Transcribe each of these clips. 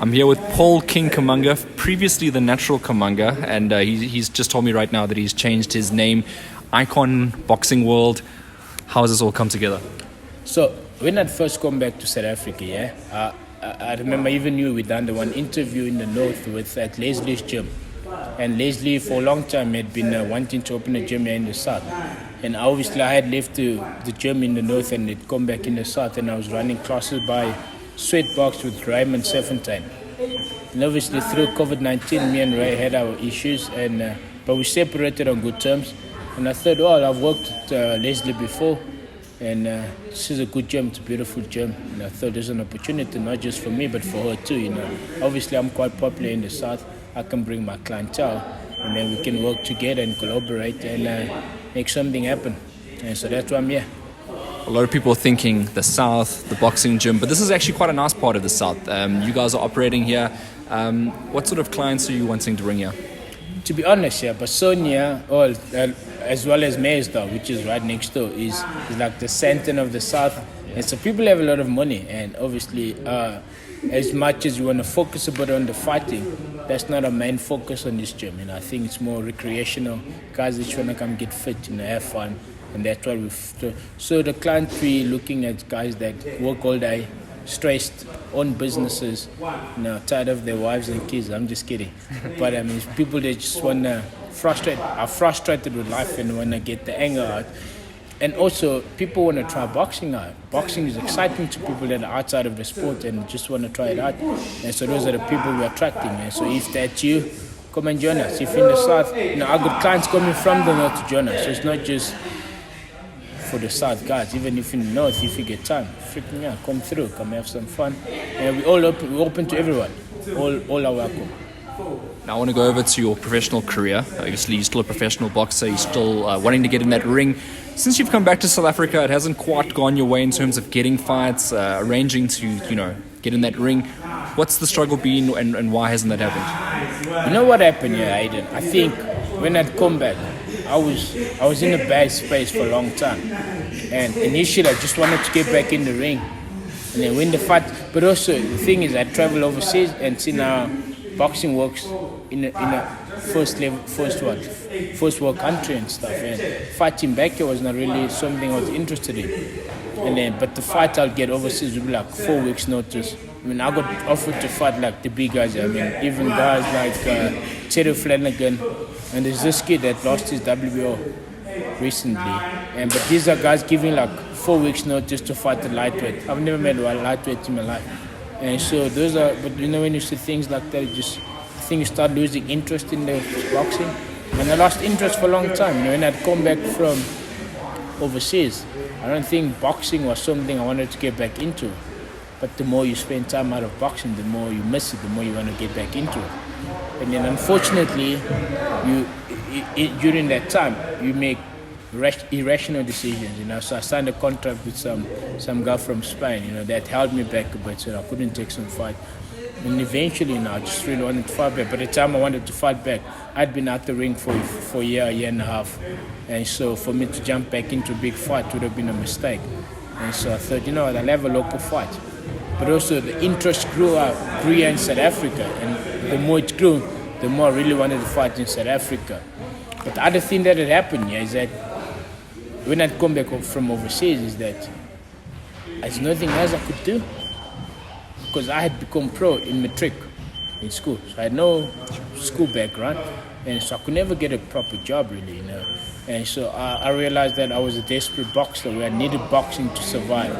I'm here with Paul King Kamanga, previously the natural Kamanga, and he's just told me right now that he's changed his name. Icon Boxing World. How has this all come together? So when I first come back to South Africa, I remember even we done the one interview in the north at Leslie's gym. And Leslie for a long time had been wanting to open a gym here in the south. And obviously I had left the gym in the north and had come back in the south, and I was running classes by Sweatbox with Raymond Serpentine. And obviously through COVID-19, me and Ray had our issues, and but we separated on good terms. And I thought, I've worked at Leslie before, and this is a good gym, it's a beautiful gym. And I thought there's an opportunity, not just for me, but for her too, Obviously I'm quite popular in the south. I can bring my clientele, and then we can work together and collaborate and make something happen. And so that's why I'm here. A lot of people are thinking the south, the boxing gym, but this is actually quite a nice part of the south. You guys are operating here. What sort of clients are you wanting to bring here? To be honest, Basonia, as well as Maysdale, which is right next door, is like the center of the south. And so people have a lot of money, and obviously as much as you want to focus a bit on the fighting, that's not a main focus on this gym. I think it's more recreational. Guys that want to come get fit, have fun, and that's what we've. So the client we're looking at guys that work all day, stressed, own businesses, tired of their wives and kids. I'm just kidding, but people that just want to are frustrated with life and want to get the anger out. And also, people want to try boxing now. Boxing is exciting to people that are outside of the sport and just want to try it out. And so those are the people we're attracting. And so if that's you, come and join us. If in the south, I got clients coming from the north to join us. So it's not just for the south guys. Even if in the north, if you get time, come through, come have some fun. And we're open to everyone. All are welcome. Now I want to go over to your professional career. Obviously, you're still a professional boxer. You're still wanting to get in that ring. Since you've come back to South Africa, it hasn't quite gone your way in terms of getting fights, arranging to, get in that ring. What's the struggle been, and why hasn't that happened? You know what happened here, Aiden? I think when I'd come back, I was in a bad space for a long time. And initially, I just wanted to get back in the ring and then win the fight. But also, the thing is, I travel overseas and see now boxing works in a first world country and stuff. And fighting back here was not really something I was interested in. But the fight I'll get overseas would be like 4 weeks notice. I got offered to fight like the big guys. Even guys like Terry Flanagan, and there's this kid that lost his WBO recently. But these are guys giving like 4 weeks notice to fight the lightweight. I've never met one lightweight in my life. And so those are, but when you see things like that, I think you start losing interest in the boxing. And I lost interest for a long time. When I'd come back from overseas, I don't think boxing was something I wanted to get back into. But the more you spend time out of boxing, the more you miss it, the more you want to get back into it. And then unfortunately, during that time, you make irrational decisions, So I signed a contract with some guy from Spain, that held me back a bit, so I couldn't take some fight. And eventually, I just really wanted to fight back. By the time I wanted to fight back, I'd been out the ring for a year and a half. And so for me to jump back into a big fight would have been a mistake. And so I thought, I'll have a local fight. But also the interest grew here in South Africa. And the more it grew, the more I really wanted to fight in South Africa. But the other thing that had happened here is that when I'd come back from overseas is that there's nothing else I could do, because I had become pro in matric in school. So I had no school background, and so I could never get a proper job really, And so I realized that I was a desperate boxer where I needed boxing to survive.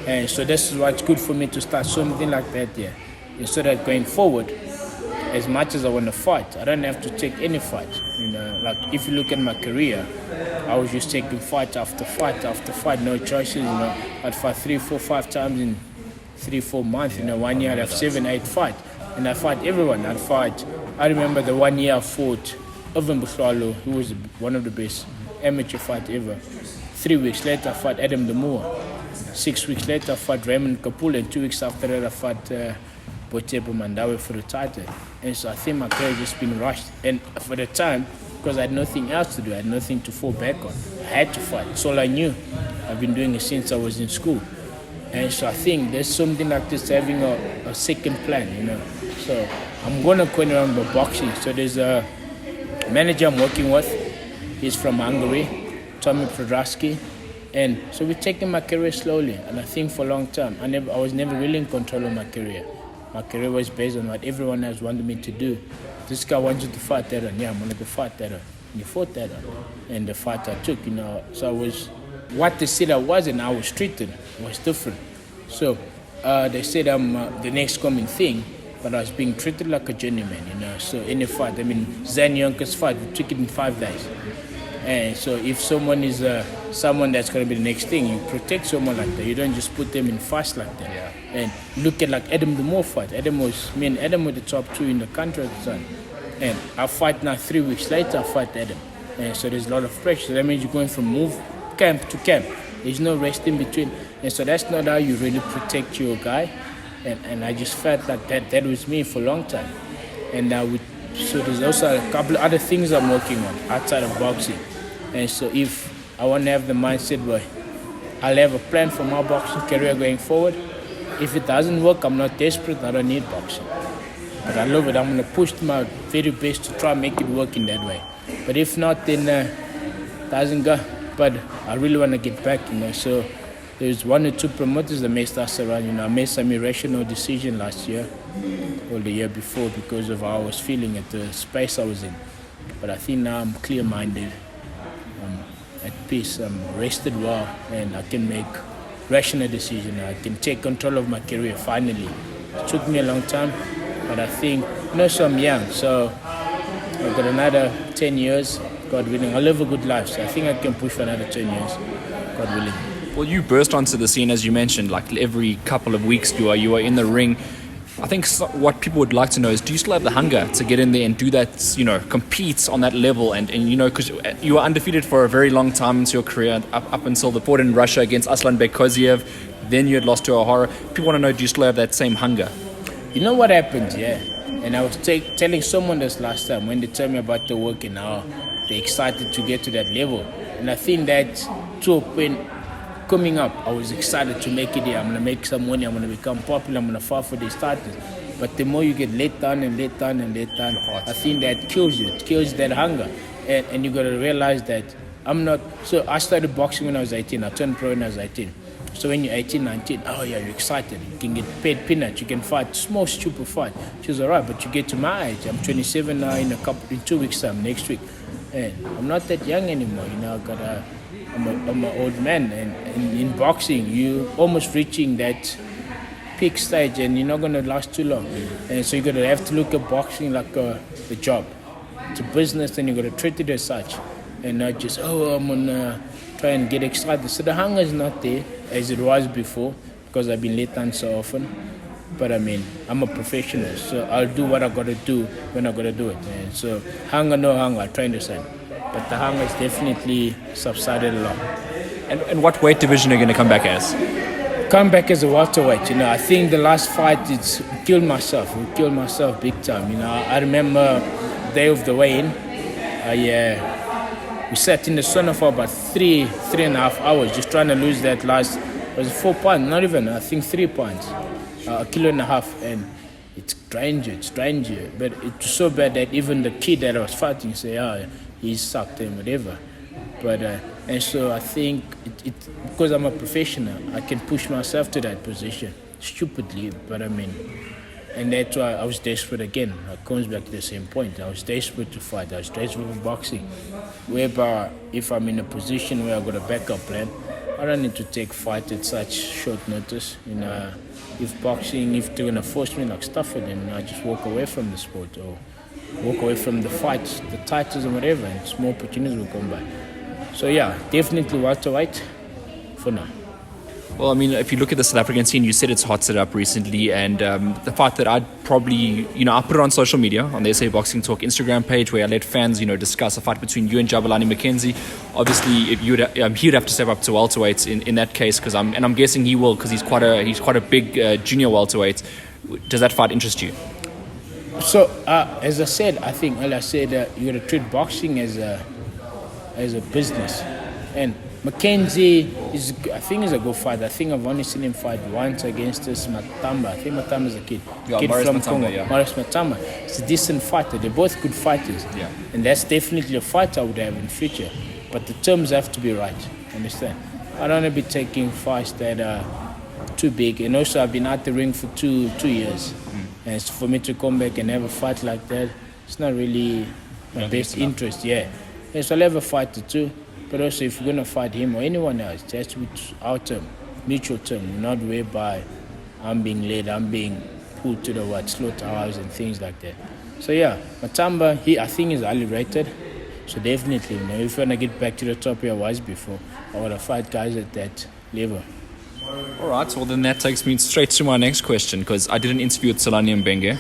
And so this is why it's good for me to start something like that here. And so that going forward, as much as I want to fight, I don't have to take any fight. Like if you look at my career, I was just taking fight after fight after fight, no choices. I'd fight 3, 4, 5 times in 3, 4 months. 1 year I'd have 7, 8 fights, and I fight everyone. I remember the 1 year I fought Irvin Buhlalo, who was one of the best amateur fight ever. 3 weeks later I fought Adam Demua. 6 weeks later I fought Raymond Kapula, and 2 weeks after that I fought Botepo Mandawe for the title. And so I think my career has just been rushed. And for the time, because I had nothing else to do, I had nothing to fall back on. I had to fight. It's all I knew. I've been doing it since I was in school. And so I think there's something like this, having a second plan, So I'm going to coin around by boxing. So there's a manager I'm working with. He's from Hungary, Tommy Prodrasky. And so we're taking my career slowly. And I think for a long time, I was never really in control of my career. My career was based on what everyone else wanted me to do. This guy wants you to fight that one. Yeah, I'm going to fight that one. And you fought that one. And the fight I took, So I was, what they said I was and I was treated was different. So they said I'm the next coming thing, but I was being treated like a journeyman, So in a fight, Zan Yonka's fight, we took it in 5 days. And so if someone is someone that's going to be the next thing, you protect someone like that. You don't just put them in fast like that. Yeah. And look at like Adam the Moore fight. Me and Adam were the top 2 in the country at the time. And I fight now 3 weeks later, I fight Adam. And so there's a lot of pressure. That means you're going from camp to camp. There's no rest in between. And so that's not how you really protect your guy. And I just felt like that was me for a long time. And so there's also a couple of other things I'm working on outside of boxing. And so if I want to have the mindset where I'll have a plan for my boxing career going forward. If it doesn't work, I'm not desperate, I don't need boxing. But I love it, I'm going to push my very best to try and make it work in that way. But if not, then it doesn't go. But I really want to get back, So there's 1 or 2 promoters that messed us around, I made some irrational decision last year or the year before because of how I was feeling at the space I was in. But I think now I'm clear-minded. At peace, I'm rested well, and I can make rational decisions. I can take control of my career finally. It took me a long time, but I think, so I'm young, so I've got another 10 years, God willing. I'll live a good life, so I think I can push for another 10 years, God willing. Well, you burst onto the scene, as you mentioned, like every couple of weeks you are in the ring. I think what people would like to know is, do you still have the hunger to get in there and do that, compete on that level? And because you were undefeated for a very long time into your career, up until the fought in Russia against Aslanbek Koziev. Then you had lost to O'Hara. People want to know, do you still have that same hunger? You know what happened, yeah? And I was telling someone this last time when they told me about the work and how they're excited to get to that level. And I think that too, when coming up, I was excited to make it here. I'm going to make some money. I'm going to become popular. I'm going to fight for these titles. But the more you get let down, I think that kills you. It kills that hunger. And you got to realize that I'm not... So I started boxing when I was 18. I turned pro when I was 18. So when you're 18, 19, you're excited. You can get paid peanuts. You can fight small, stupid fight. She was all right, but you get to my age. I'm 27 now in 2 weeks' time, next week. And I'm not that young anymore. I'm an old man, and in boxing, you almost reaching that peak stage, and you're not going to last too long. And so you're going to have to look at boxing like a job. It's a business, and you're going to treat it as such, and not just, I'm going to try and get excited. So the hunger is not there as it was before, because I've been let down so often. But I'm a professional, so I'll do what I got to do when I got to do it. And so hunger, no hunger, I train the same. But the hunger is definitely subsided a lot. And what weight division are you going to come back as? Come back as a welterweight. I think the last fight, it's killed myself. We killed myself big time. I remember the day of the weigh-in. We sat in the sauna for about 3.5 hours, just trying to lose that last, was it 4 pounds? Not even, I think 3 pounds. 1.5 kilos, and it's drained you. But it's so bad that even the kid that I was fighting say, he's sucked and whatever. But and so I think it because I'm a professional, I can push myself to that position stupidly. But and that's why I was desperate again. It comes back to the same point. I was desperate to fight. I was desperate for boxing. Whereby if I'm in a position where I've got a backup plan, I don't need to take fight at such short notice. If they're gonna force me like Stafford, then I just walk away from the sport or walk away from the fights, the titles and whatever, and small opportunities will come by. So definitely welterweight for now. Well, if you look at the South African scene, you said it's hot set up recently, and the fight that I'd probably, I put it on social media, on the SA Boxing Talk Instagram page, where I let fans, discuss a fight between you and Jabulani McKenzie. Obviously, he'd have to step up to welterweight in that case, because I'm guessing he will, because he's quite a big junior welterweight. Does that fight interest you? So, as I said, you got to treat boxing as a business, and Mackenzie I think he's a good fighter. I think I've only seen him fight once against this Matamba. I think Matamba's a kid. Yeah, Kid Maurice from Matamba, Congo. yeah. Maurice Matamba. He's a decent fighter. They're both good fighters. Yeah. And that's definitely a fight I would have in future. But the terms have to be right. Understand? I don't want to be taking fights that are too big. And also I've been out the ring for two years. And so for me to come back and have a fight like that, it's not really my best interest. Yeah. So I'll have a fight or two. But also, if you're going to fight him or anyone else, it has to be our term, mutual term, not whereby I'm being led, I'm being pulled to the slaughterhouse and things like that. So yeah, Matamba, I think he's highly rated. So definitely, if you want to get back to the top where I was before, I want to fight guys at that level. All right, well then that takes me straight to my next question, because I did an interview with Solani Mbenge.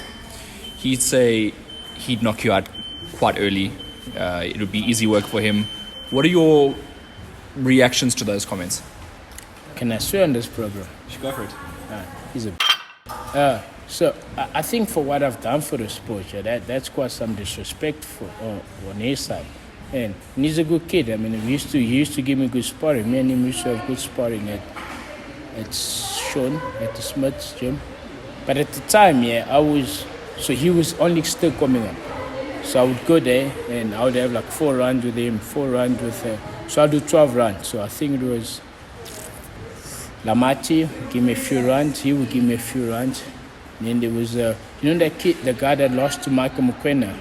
He'd say he'd knock you out quite early. It would be easy work for him. What are your reactions to those comments? Can I swear on this program? You should go for it. He's a so I think for what I've done for the sport, that's quite some disrespect on his side. And he's a good kid. I mean, he used to give me good sparring. Me and him used to have good sparring at Sean, at the Smith's gym. But at the time, he was only still coming up. So I would go there and I would have like 4 rounds with him, 4 rounds with her. So I'll do 12 rounds. So I think it was Lamati would give me a few rounds, he would give me a few rounds. And then there was, that kid, the guy that lost to Michael Mukwena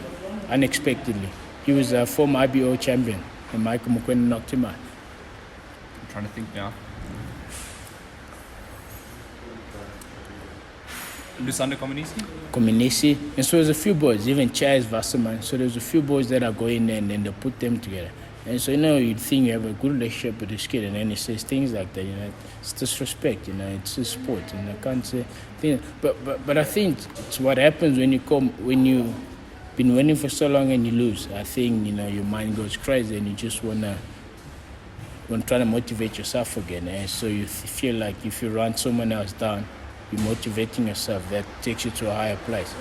unexpectedly. He was a former IBO champion and Michael Mukwena knocked him out. I'm trying to think now. Lusanda Kominisi. And so there's a few boys, even Chaz Wasserman. So there's a few boys that are going in and they put them together. And so, you'd think you have a good relationship with this kid, and then he says things like that, it's disrespect, it's a sport, and I can't say things. But I think it's what happens when you've been winning for so long and you lose. I think, your mind goes crazy and you just want to try to motivate yourself again. And so you feel like if you run someone else down, you're motivating yourself. That takes you to a higher place.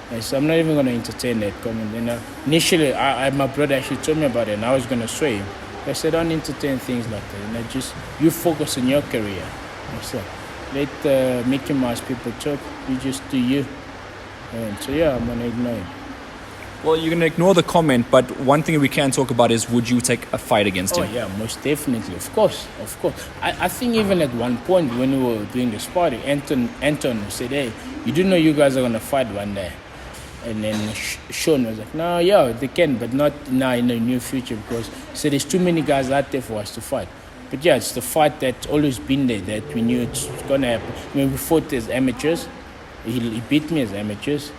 And so I'm not even going to entertain that comment. Initially, my brother actually told me about it, and I was going to sway him. I said, don't entertain things like that. Just you focus on your career. I said, let Mickey Mouse people talk. You just do you. And so I'm going to ignore him. Well, you're going to ignore the comment, but one thing we can talk about is, would you take a fight against him? Oh, yeah, most definitely. Of course. I think even at one point when we were doing the sparring, Anton said, hey, you do know you guys are going to fight one day. And then Sean was like, no, they can, but not now in the near future, because he said there's too many guys out there for us to fight. But it's the fight that's always been there that we knew it's going to happen. I mean, we fought as amateurs. He beat me as amateurs.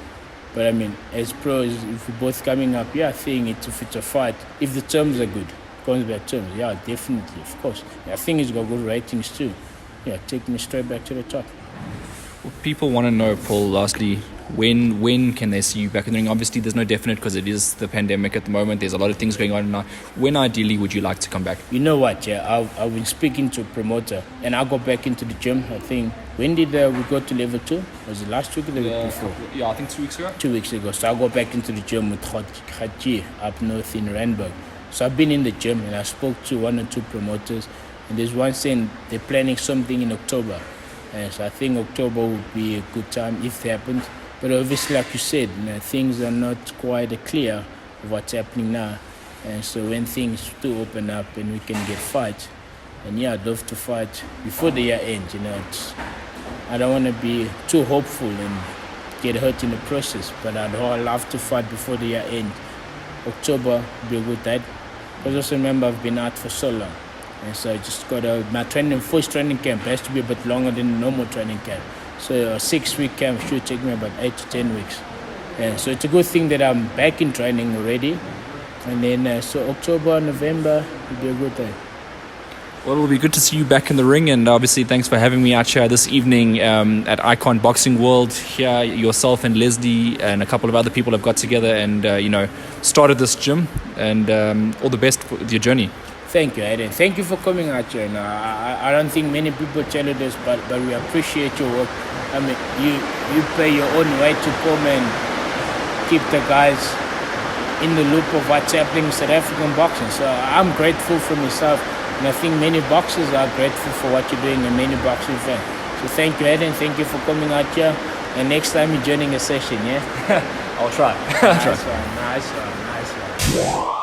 But I mean, as pros, if we're both coming up, I think if it's a fight, if the terms are good, comes back terms, definitely, of course. I think he's got good ratings too. Take me straight back to the top. Well, people want to know, Paul, lastly, when can they see you back in the ring? Obviously, there's no definite because it is the pandemic at the moment. There's a lot of things going on now. When ideally would you like to come back? You know what, I've been speaking to a promoter and I'll go back into the gym. I think, when did we go to level 2? Was it last week or the week before? I think 2 weeks ago. 2 weeks ago. So I'll go back into the gym with Khaji up north in Randburg. So I've been in the gym and I spoke to 1 or 2 promoters. And there's one saying they're planning something in October. And so I think October would be a good time if it happens. But obviously, like you said, things are not quite clear of what's happening now. And so when things do open up and we can get fight, and I'd love to fight before the year ends. I don't want to be too hopeful and get hurt in the process, but I'd love to fight before the year ends. October would be a good time. Because also remember, I've been out for so long. And so I just got my first training camp has to be a bit longer than the normal training camp. So a 6-week camp should take me about 8 to 10 weeks. And so it's a good thing that I'm back in training already. And then so October, November will be a good time. Well, it'll be good to see you back in the ring, and obviously thanks for having me out here this evening at Icon Boxing World. Here, yourself and Leslie and a couple of other people have got together and started this gym, and all the best with your journey. Thank you, Aiden. Thank you for coming out here. I don't think many people tell you this, but we appreciate your work. I mean, you pay your own way to come and keep the guys in the loop of what's happening in South African boxing. So I'm grateful for myself. And I think many boxers are grateful for what you're doing, and many boxing fans. So thank you, Eden. Thank you for coming out here. And next time you're joining a session, yeah? I'll try. Nice one, nice one, nice one.